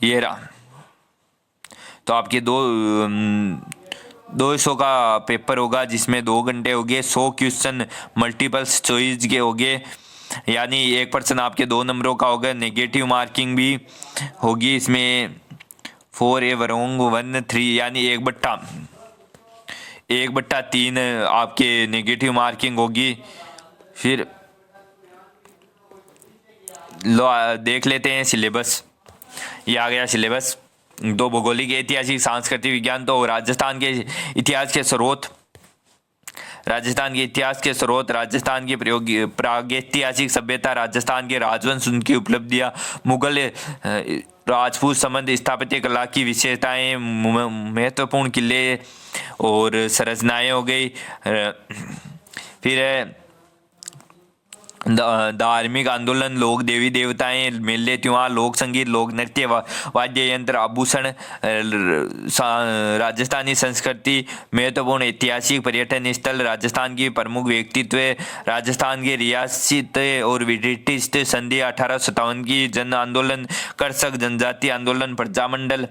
ये रहा। तो आपके 200 का पेपर होगा जिसमें 2 घंटे हो गए, 100 क्वेश्चन मल्टीपल्स चॉइस के हो गए, यानी 1% आपके 2 नंबरों का होगा। नेगेटिव मार्किंग भी होगी इसमें 4 ए वरोंग 1-3, यानी 1/3 आपके नेगेटिव मार्किंग होगी। फिर लो देख लेते हैं सिलेबस। ये आ गया सिलेबस। 2 भौगोलिक, ऐतिहासिक, सांस्कृतिक विज्ञान। तो राजस्थान के इतिहास के स्रोत, राजस्थान की प्रागैतिहासिक सभ्यता, राजस्थान के राजवंश, उनकी उपलब्धियां, मुगल राजपूत संबंध, स्थापत्य कला की विशेषताएं, महत्वपूर्ण किले और संरचनाएं हो गई। फिर धार्मिक आंदोलन, लोक देवी देवताएं, मेले त्योहार, लोक संगीत, लोक नृत्य, वाद्य यंत्र, आभूषण, राजस्थानी संस्कृति, महत्वपूर्ण ऐतिहासिक पर्यटन स्थल, राजस्थान की प्रमुख व्यक्तित्व, राजस्थान के रियासत और ब्रिटिश संधि, 1857 की जन आंदोलन, कर्षक जनजाति आंदोलन, प्रजामंडल।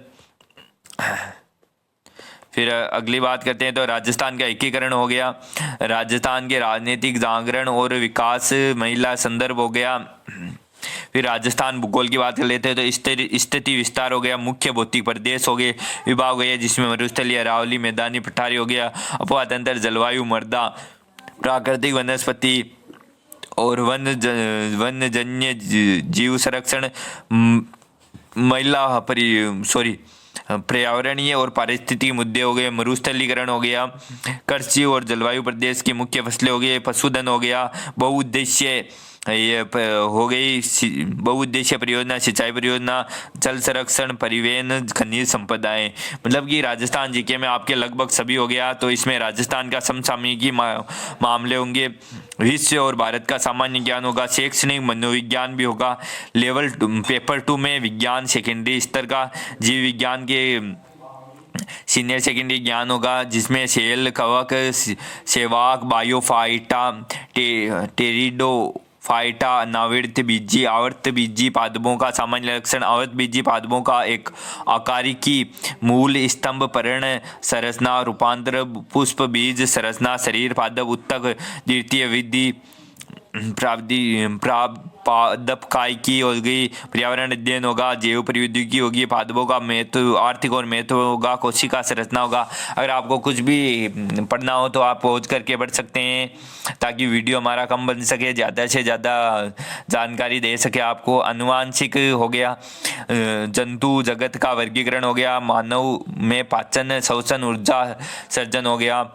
फिर अगली बात करते हैं तो राजस्थान का एकीकरण हो गया, राजस्थान के राजनीतिक जागरण और विकास, महिला संदर्भ हो गया। फिर राजस्थान भूगोल की बात कर लेते हैं तो स्थिति विस्तार हो गया, मुख्य भौतिक प्रदेश हो गए, विभाग हो गया जिसमें मरुस्थलीय, अरावली, मैदानी पठारी हो गया, अपवाद तंत्र, जलवायु, मृदा, प्राकृतिक वनस्पति और वन्यजन्य जीव संरक्षण, पर्यावरणीय और पारिस्थितिक मुद्दे हो गए, मरुस्थलीकरण हो गया, कृषि और जलवायु प्रदेश की मुख्य फसलें हो गई, पशुधन हो गया, बहुउद्देश्य ये हो गई, बहुउद्देश्य परियोजना, सिंचाई परियोजना, जल संरक्षण, परिवहन, खनिज संपदाएं। मतलब कि राजस्थान जीके में आपके लगभग सभी हो गया। तो इसमें राजस्थान का समसामयिकी मामले होंगे, विश्व और भारत का सामान्य ज्ञान होगा, शैक्षणिक मनोविज्ञान भी होगा, लेवल पेपर 2 में विज्ञान सेकेंडरी स्तर का, जीव विज्ञान के सीनियर सेकेंडरी ज्ञान होगा जिसमें सेल, कवक, सेवाक, बायोफाइटा, टेरिडो फाइटा, अनावृत बीजी, आवर्त बीजी पादपों का सामान्य लक्षण, आवर्त बीजी पादपों का एक आकारिकी, मूल, स्तंभ, पर्ण संरचना, रूपांतर, पुष्प, बीज संरचना, शरीर, पादप, उत्तक, द्वितीय विधि, पादपकायिकी हो गई, पर्यावरण अध्ययन होगा, जैव प्रौद्योगिकी होगी, पादपों का महत्व, आर्थिक और महत्व होगा, कोशिका संरचना होगा। अगर आपको कुछ भी पढ़ना हो तो आप पहुंच करके पढ़ सकते हैं ताकि वीडियो हमारा कम बन सके, ज़्यादा से ज़्यादा जानकारी दे सके आपको। अनुवांशिक हो गया, जंतु जगत का वर्गीकरण हो गया, मानव में पाचन, श्वसन, ऊर्जा सर्जन हो गया,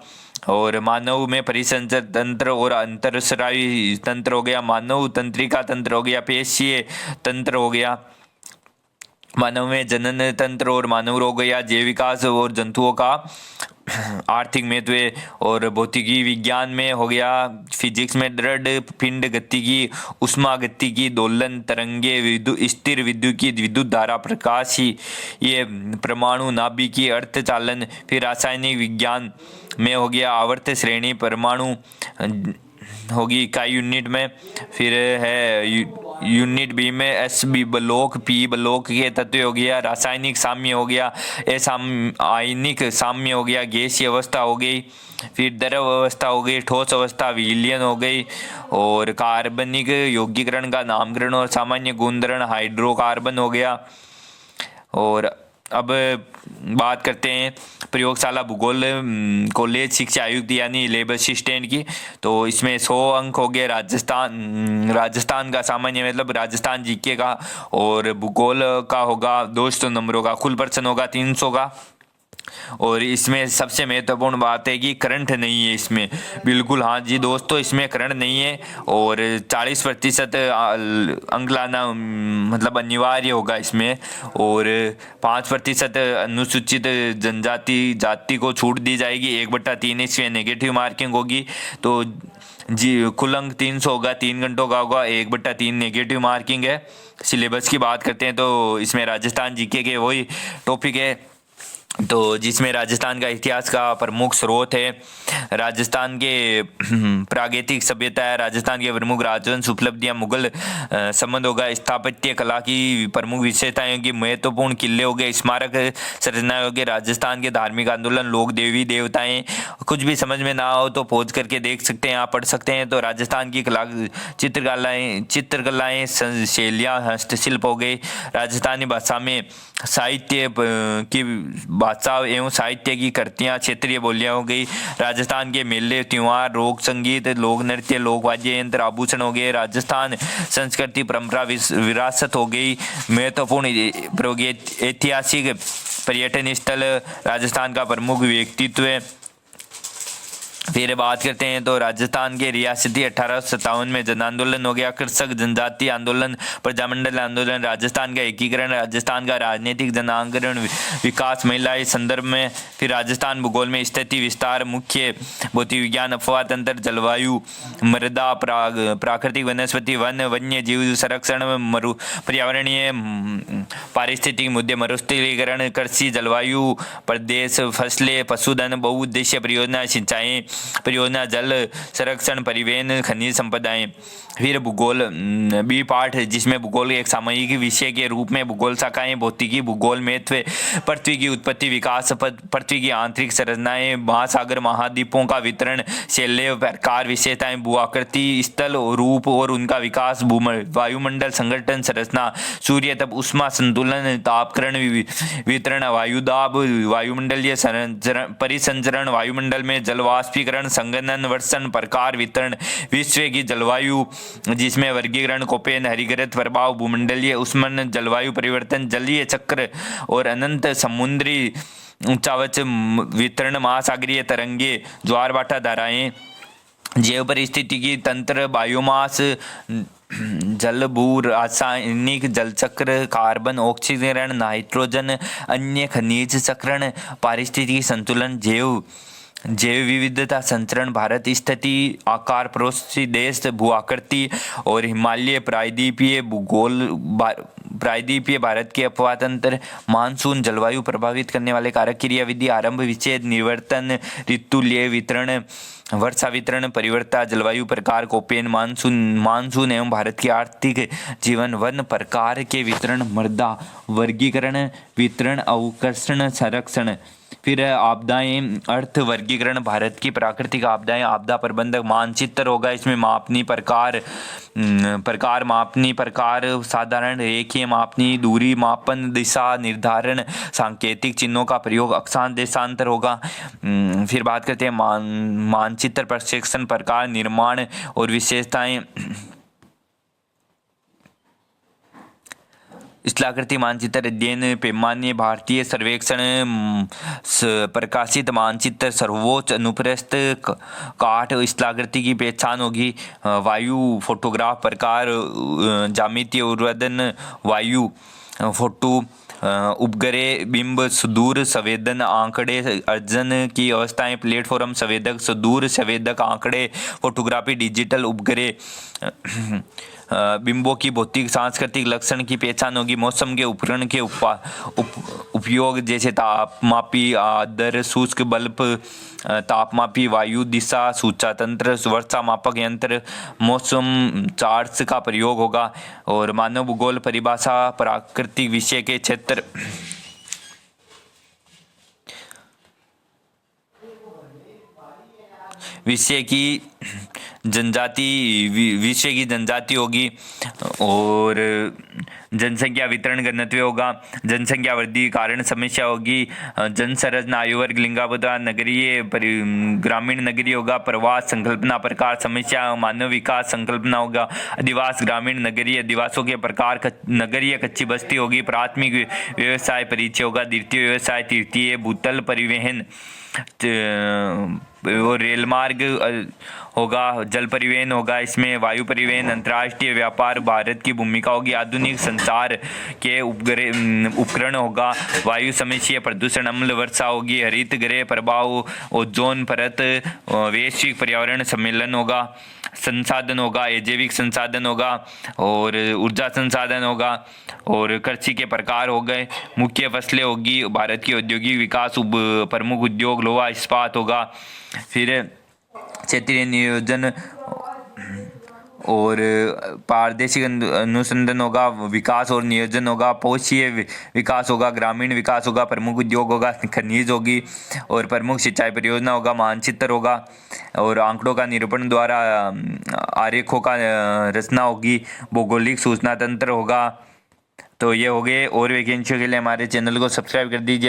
और मानव में परिसंचर तंत्र और अंतरस्रावी तंत्र हो गया, मानव तंत्रिका तंत्र हो गया, पेशीय तंत्र हो गया, मानव में जनन तंत्र और मानव रोग हो गया, जैव विकास और जंतुओं का आर्थिक महत्व, और भौतिकी विज्ञान में हो गया, फिजिक्स में दृढ़ पिंड गतिकी, उष्मा गतिकी, दोलन, तरंगे, स्थिर विद्युत विद्युत धारा, प्रकाश ही ये परमाणु, नाभिकी, अर्थ चालन। फिर रासायनिक विज्ञान में हो गया, आवर्त श्रेणी, परमाणु होगी इकाई यूनिट में। फिर है यूनिट बी में S B block, P block के तत्व हो गया, रासायनिक साम्य हो गया, आयनिक साम्य हो गया, गैसीय अवस्था हो गई, फिर द्रव अवस्था हो गई, ठोस अवस्था, विलयन हो गई, और कार्बनिक यौगिकरण का नामकरण और सामान्य गुणधर्म हाइड्रोकार्बन हो गया। और अब बात करते हैं प्रयोगशाला भूगोल कॉलेज शिक्षा आयुक्त यानी लेबर असिस्टेंट की। तो इसमें 100 अंक हो गए राजस्थान का सामान्य मतलब राजस्थान जीके का, और भूगोल का होगा 200 नंबरों का, कुल प्रश्न होगा 300 का। और इसमें सबसे महत्वपूर्ण बात है कि करंट नहीं है इसमें, बिल्कुल हाँ जी दोस्तों, इसमें करंट नहीं है, और 40% अंक लाना मतलब अनिवार्य होगा इसमें, और 5% अनुसूचित जनजाति जाति को छूट दी जाएगी, 1/3 इसमें नेगेटिव मार्किंग होगी। तो जी कुल अंक 300 होगा, 3 घंटों का होगा, 1/3 नेगेटिव मार्किंग है। सिलेबस की बात करते हैं तो इसमें राजस्थान जीके के वही टॉपिक है तो जिसमें राजस्थान का इतिहास का प्रमुख स्रोत है। राजस्थान के प्रागैतिक सभ्यता है, राजस्थान के प्रमुख राजवंश उपलब्धियां, मुगल संबंध होगा, स्थापत्य कला की प्रमुख विशेषताएं होगी, महत्वपूर्ण किले हो गए, स्मारक संरचनाएं हो गई, राजस्थान के धार्मिक आंदोलन, लोक देवी देवताएं। कुछ भी समझ में ना हो तो पहुंच करके देख सकते हैं, आप पढ़ सकते हैं। तो राजस्थान की कला, चित्रकलाएं शैलियाँ, हस्तशिल्प हो गए, राजस्थानी भाषा में साहित्य की भाषा एवं साहित्य की कृतियाँ, क्षेत्रीय बोलियां हो गई, राजस्थान के मेले त्योहार, लोक संगीत, लोक नृत्य, लोक वाद्य यंत्र, आभूषण हो गए, राजस्थान संस्कृति परंपरा विरासत हो गई, महत्वपूर्ण ऐतिहासिक पर्यटन स्थल, राजस्थान का प्रमुख व्यक्तित्व है। फिर बात करते हैं तो राजस्थान के रियासती 1857 में जन आंदोलन हो गया, कृषक जनजाति आंदोलन, प्रजामंडल आंदोलन, राजस्थान का एकीकरण, राजस्थान का राजनीतिक जनांगरण विकास, महिलाएं संदर्भ में। फिर राजस्थान भूगोल में स्थिति विस्तार, मुख्य भौतिक विज्ञान, अफवाह तंत्र, जलवायु, मृदा, प्राकृतिक वनस्पति, वन, वन्य जीव संरक्षण, पर्यावरणीय पारिस्थितिक मुद्दे, मरुस्थलीकरण, कृषि, जलवायु, प्रदेश, फसलें, पशुधन, बहुउद्देशीय परियोजना, सिंचाई परियोजना, जल संरक्षण, परिवहन, खनिज संपदाएं। फिर भूगोल बी पाठ, जिसमें भूगोल एक सामयिक विषय के रूप में भूगोल शाखाएं, भौतिकी, भूगोल, महत्व, पृथ्वी की उत्पत्ति, विकास, पृथ्वी की आंतरिक संरचनाएं, महासागर, महाद्वीपों का वितरण, शैल्य, प्रकार, विशेषताएं, भूआकृति, स्थल, रूप और उनका विकास, वायुमंडल, संगठन, संरचना, सूर्य तप, उष्मा संतुलन, तापकरण, वितरण, वायुदाब, वायुमंडलीय परिसंचरण, वायुमंडल में जल वाष्पीकरण, संघनन, वर्षण, प्रकार, वितरण, विश्व की जलवायु, जिसमें वर्गीकरण, कोपेन, हरिगर्त प्रभाव, भूमंडलीय उष्मन, जलवायु परिवर्तन, जलीय चक्र और अनंत समुद्री उच्चावच वितरण, महासागरीय तरंगे, ज्वार भाटा धाराएं, जैव परिस्थितिकी तंत्र, बायोमास, जल भू रासायनिक जलचक्र, कार्बन ऑक्सीकरण, नाइट्रोजन, अन्य खनिज चक्रण, पारिस्थितिकी संतुलन, जैव विविधता संचरण, भारत स्थिति, आकार, पड़ोसी देश, भू आकृति और हिमालय प्रायद्वीपीय भूगोल, प्रायद्वीपीय भारत के अपवाह तंत्र, मानसून, जलवायु प्रभावित करने वाले कारक, क्रियाविधि, आरंभ, विच्छेद, निवर्तन, ऋतु, लय, वितरण, वर्षा वितरण, परिवर्तन, जलवायु प्रकार, कोपेन, मानसून एवं भारत की आर्थिक जीवन, वन प्रकार के वितरण, मृदा वर्गीकरण, वितरण, अवकर्षण, संरक्षण। फिर आपदाएं, अर्थ वर्गीकरण, भारत की प्राकृतिक आपदाएं, आपदा प्रबंधक, मानचित्र होगा, इसमें मापनी प्रकार, मापनी प्रकार, साधारण, रेखीय मापनी, दूरी मापन, दिशा निर्धारण, सांकेतिक चिन्हों का प्रयोग, अक्षांश देशांतर होगा। फिर बात करते हैं मानचित्र प्रक्षेपण प्रकार, निर्माण और विशेषताएं। स्थलाकृति मानचित्र अध्ययन पैमाने, भारतीय सर्वेक्षण प्रकाशित मानचित्र, सर्वोच्च अनुप्रस्थ काठ, स्थलाकृति की पहचान होगी, वायु फोटोग्राफ प्रकार, ज्यामितीय उर्वरन, वायु फोटो, उपग्रह, बिंब, सुदूर संवेदन आंकड़े, अर्जन की अवस्थाएं, प्लेटफॉर्म संवेदक, सुदूर संवेदक आंकड़े, फोटोग्राफी, डिजिटल उपग्रह, बिंबों की भौतिक सांस्कृतिक लक्षण की पहचान होगी, मौसम के उपकरण के उपयोग जैसे तापमापी, आर्द्र शुष्क बल्ब, तापमापी, वायु दिशा सूचा तंत्र, वर्षा मापक यंत्र, मौसम चार्ट्स का प्रयोग होगा। और मानव भूगोल परिभाषा, प्राकृतिक विषय के क्षेत्र, विषय की जनजाति होगी, और जनसंख्या वितरण घनत्व होगा, जनसंख्या वृद्धि कारण समस्या होगी, जन संरचना, आयु वर्ग, लिंगानुपात, नगरीय ग्रामीण नगरीय होगा, प्रवास संकल्पना प्रकार समस्या, मानव विकास संकल्पना होगा, अधिवास ग्रामीण नगरीय, अधिवासों के प्रकार, नगरीय कच्ची बस्ती होगी, प्राथमिक व्यवसाय परिचय होगा, द्वितीय व्यवसाय, तृतीय भूतल परिवहन और रेल मार्ग होगा, जल परिवहन होगा, इसमें वायु परिवहन, अंतर्राष्ट्रीय व्यापार, भारत की भूमिका होगी, आधुनिक संचार के उपकरण होगा, वायु समस्या, प्रदूषण, अम्ल वर्षा होगी, हरित गृह प्रभाव, ओजोन परत, वैश्विक पर्यावरण सम्मेलन होगा, संसाधन होगा, जैविक संसाधन होगा और ऊर्जा संसाधन होगा और कृषि के प्रकार हो गए, मुख्य फसलें होगी, भारत की औद्योगिक विकास, प्रमुख उद्योग लोहा इस्पात होगा, फिर क्षेत्रीय नियोजन और प्रादेशिक अनुसंधान होगा, विकास और नियोजन होगा, पोषीय विकास होगा, ग्रामीण विकास होगा, प्रमुख उद्योग होगा, खनिज होगी और प्रमुख सिंचाई परियोजना होगा, मानचित्र होगा और आंकड़ों का निरूपण द्वारा आरेखों का रचना होगी, भौगोलिक सूचना तंत्र होगा। तो ये हो गए, और वैकेंसियों के लिए हमारे चैनल को सब्सक्राइब कर दीजिए।